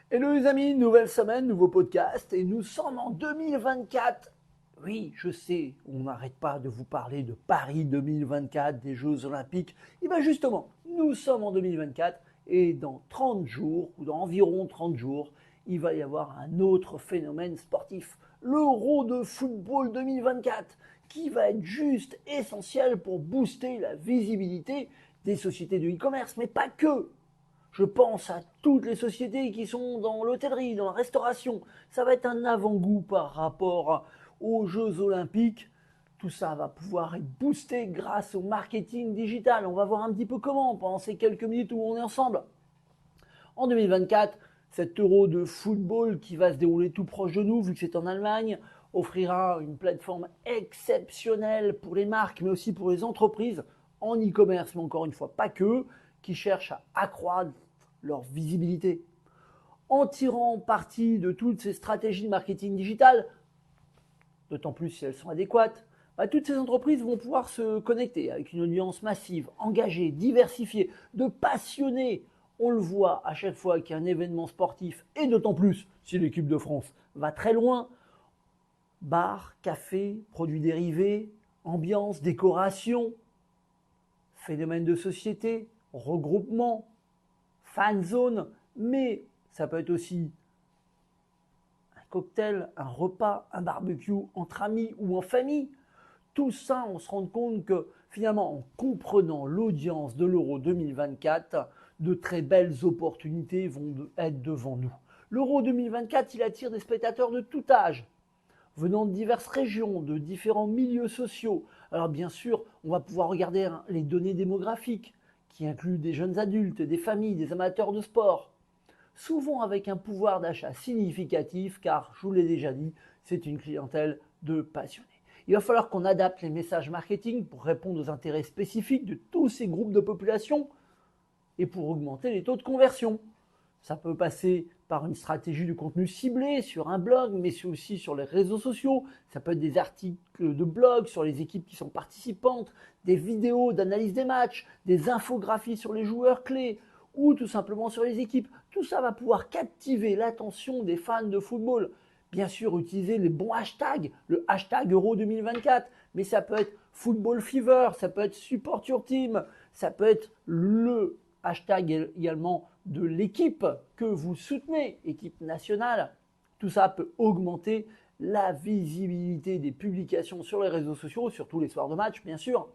Hello les amis, nouvelle semaine, nouveau podcast et nous sommes en 2024. Oui, je sais, on n'arrête pas de vous parler de Paris 2024, des Jeux Olympiques. Et bien justement, nous sommes en 2024 et dans 30 jours, ou dans environ 30 jours, il va y avoir un autre phénomène sportif, l'Euro de football 2024, qui va être juste essentiel pour booster la visibilité des sociétés de e-commerce, mais pas que. Je pense à toutes les sociétés qui sont dans l'hôtellerie, dans la restauration. Ça va être un avant-goût par rapport aux Jeux Olympiques. Tout ça va pouvoir être boosté grâce au marketing digital. On va voir un petit peu comment pendant ces quelques minutes où on est ensemble. En 2024, cet Euro de football qui va se dérouler tout proche de nous, vu que c'est en Allemagne, offrira une plateforme exceptionnelle pour les marques, mais aussi pour les entreprises en e-commerce, mais encore une fois, pas que, qui cherchent à accroître leur visibilité. En tirant parti de toutes ces stratégies de marketing digital, d'autant plus si elles sont adéquates, toutes ces entreprises vont pouvoir se connecter avec une audience massive, engagée, diversifiée, de passionnés. On le voit à chaque fois qu'il y a un événement sportif, et d'autant plus si l'équipe de France va très loin. Bars, cafés, produits dérivés, ambiance, décoration, phénomène de société, regroupement, fan zone, mais ça peut être aussi un cocktail, un repas, un barbecue entre amis ou en famille. Tout ça, on se rend compte que finalement, en comprenant l'audience de l'Euro 2024, de très belles opportunités vont être devant nous. L'Euro 2024, il attire des spectateurs de tout âge, venant de diverses régions, de différents milieux sociaux. Alors bien sûr, on va pouvoir regarder les données démographiques, qui incluent des jeunes adultes, des familles, des amateurs de sport, souvent avec un pouvoir d'achat significatif, car, je vous l'ai déjà dit, c'est une clientèle de passionnés. Il va falloir qu'on adapte les messages marketing pour répondre aux intérêts spécifiques de tous ces groupes de population et pour augmenter les taux de conversion. Ça peut passer par une stratégie de contenu ciblé sur un blog, mais aussi sur les réseaux sociaux. Ça peut être des articles de blog sur les équipes qui sont participantes, des vidéos d'analyse des matchs, des infographies sur les joueurs clés ou tout simplement sur les équipes. Tout ça va pouvoir captiver l'attention des fans de football. Bien sûr, utiliser les bons hashtags, le hashtag Euro 2024, mais ça peut être Football Fever, ça peut être Support Your Team, ça peut être le hashtag également de l'équipe que vous soutenez, équipe nationale. Tout ça peut augmenter la visibilité des publications sur les réseaux sociaux, surtout les soirs de match, bien sûr.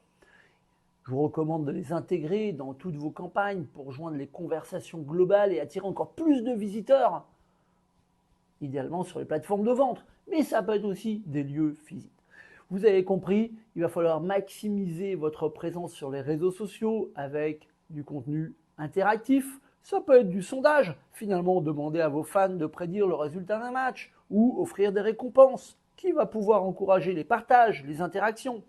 Je vous recommande de les intégrer dans toutes vos campagnes pour joindre les conversations globales et attirer encore plus de visiteurs, idéalement sur les plateformes de vente, mais ça peut être aussi des lieux physiques. Vous avez compris, il va falloir maximiser votre présence sur les réseaux sociaux avec du contenu interactif. Ça peut être du sondage, finalement demander à vos fans de prédire le résultat d'un match ou offrir des récompenses qui va pouvoir encourager les partages, les interactions.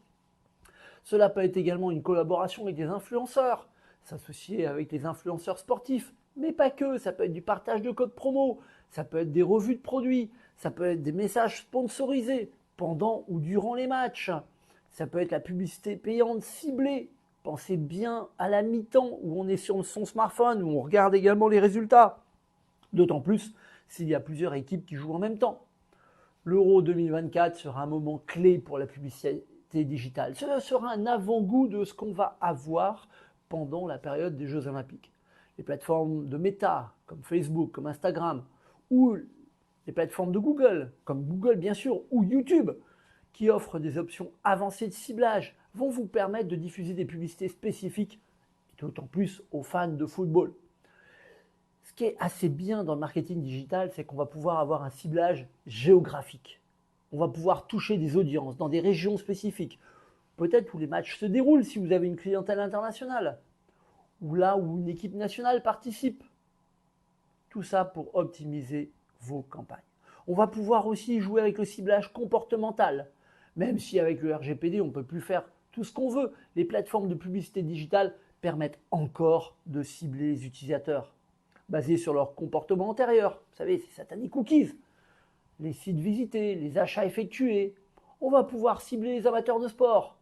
Cela peut être également une collaboration avec des influenceurs, s'associer avec les influenceurs sportifs, mais pas que, ça peut être du partage de codes promo, ça peut être des revues de produits, ça peut être des messages sponsorisés pendant ou durant les matchs, ça peut être la publicité payante ciblée. Pensez bien à la mi-temps où on est sur son smartphone, où on regarde également les résultats. D'autant plus s'il y a plusieurs équipes qui jouent en même temps. L'Euro 2024 sera un moment clé pour la publicité digitale. Cela sera un avant-goût de ce qu'on va avoir pendant la période des Jeux Olympiques. Les plateformes de Meta, comme Facebook, comme Instagram, ou les plateformes de Google, comme Google bien sûr, ou YouTube, qui offrent des options avancées de ciblage, vont vous permettre de diffuser des publicités spécifiques, d'autant plus aux fans de football. Ce qui est assez bien dans le marketing digital, c'est qu'on va pouvoir avoir un ciblage géographique. On va pouvoir toucher des audiences dans des régions spécifiques. Peut-être où les matchs se déroulent si vous avez une clientèle internationale. Ou là où une équipe nationale participe. Tout ça pour optimiser vos campagnes. On va pouvoir aussi jouer avec le ciblage comportemental. Même si avec le RGPD, on ne peut plus faire tout ce qu'on veut, les plateformes de publicité digitale permettent encore de cibler les utilisateurs basés sur leur comportement antérieur. Vous savez, ces satanés cookies, les sites visités, les achats effectués. On va pouvoir cibler les amateurs de sport.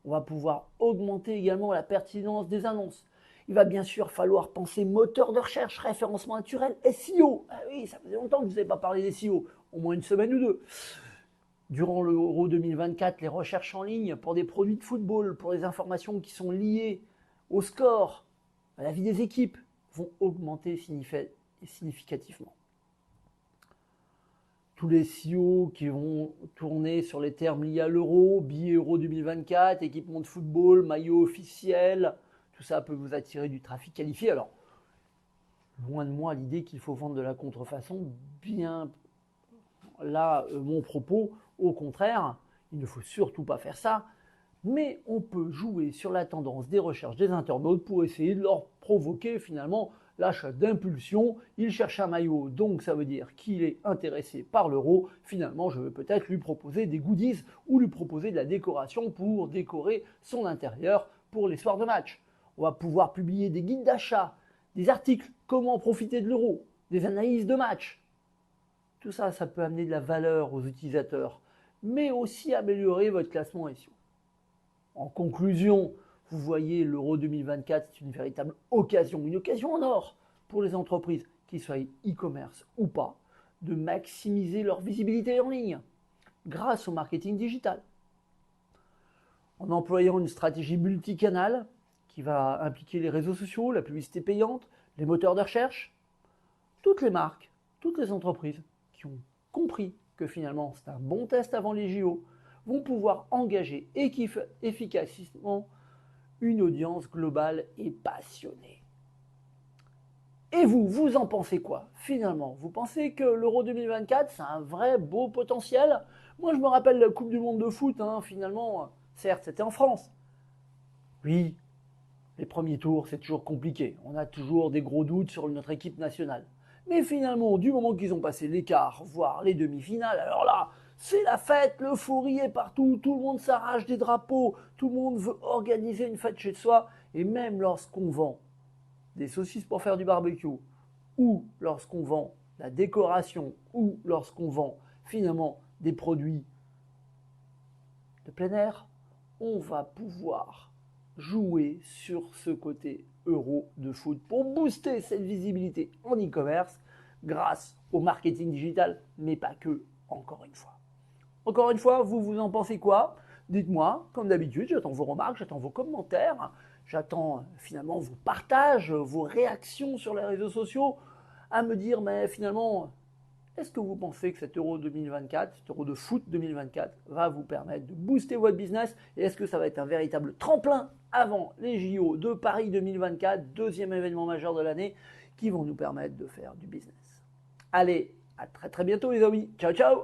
On va pouvoir augmenter également la pertinence des annonces. Il va bien sûr falloir penser moteur de recherche, référencement naturel, SEO. Ah oui, ça faisait longtemps que je ne vous avais pas parlé des SEO, au moins une semaine ou deux. Durant l'Euro 2024, les recherches en ligne pour des produits de football, pour des informations qui sont liées au score, à la vie des équipes, vont augmenter significativement. Tous les SEO qui vont tourner sur les termes liés à l'Euro, billets Euro 2024, équipement de football, maillot officiel, tout ça peut vous attirer du trafic qualifié. Alors, loin de moi l'idée qu'il faut vendre de la contrefaçon, bien là, mon propos, au contraire, il ne faut surtout pas faire ça, mais on peut jouer sur la tendance des recherches des internautes pour essayer de leur provoquer finalement l'achat d'impulsion. Il cherche un maillot, donc ça veut dire qu'il est intéressé par l'euro. Finalement, je vais peut-être lui proposer des goodies ou lui proposer de la décoration pour décorer son intérieur pour les soirs de match. On va pouvoir publier des guides d'achat, des articles, comment profiter de l'euro, des analyses de match. Tout ça, ça peut amener de la valeur aux utilisateurs, mais aussi améliorer votre classement SEO. En conclusion, vous voyez, l'Euro 2024, c'est une véritable occasion, une occasion en or pour les entreprises, qu'ils soient e-commerce ou pas, de maximiser leur visibilité en ligne grâce au marketing digital. En employant une stratégie multicanale qui va impliquer les réseaux sociaux, la publicité payante, les moteurs de recherche, toutes les marques, toutes les entreprises qui ont compris que finalement c'est un bon test avant les JO, vont pouvoir engager efficacement une audience globale et passionnée. Et vous, vous en pensez quoi finalement? Vous pensez que l'Euro 2024, c'est un vrai beau potentiel? Moi, je me rappelle la Coupe du Monde de foot, finalement, certes, c'était en France. Oui, les premiers tours, c'est toujours compliqué. On a toujours des gros doutes sur notre équipe nationale. Mais finalement, du moment qu'ils ont passé l'écart, voire les demi-finales, alors là, c'est la fête, l'euphorie est partout, tout le monde s'arrache des drapeaux, tout le monde veut organiser une fête chez soi, et même lorsqu'on vend des saucisses pour faire du barbecue, ou lorsqu'on vend la décoration, ou lorsqu'on vend finalement des produits de plein air, on va pouvoir jouer sur ce côté euro de foot pour booster cette visibilité en e-commerce grâce au marketing digital, mais pas que, encore une fois. Encore une fois, vous en pensez quoi? Dites-moi, comme d'habitude, j'attends vos remarques, j'attends vos commentaires, j'attends finalement vos partages, vos réactions sur les réseaux sociaux, à me dire, mais finalement, est-ce que vous pensez que cet Euro 2024, cet Euro de foot 2024, va vous permettre de booster votre business? Et est-ce que ça va être un véritable tremplin avant les JO de Paris 2024, deuxième événement majeur de l'année, qui vont nous permettre de faire du business? Allez, à très très bientôt les amis. Ciao ciao!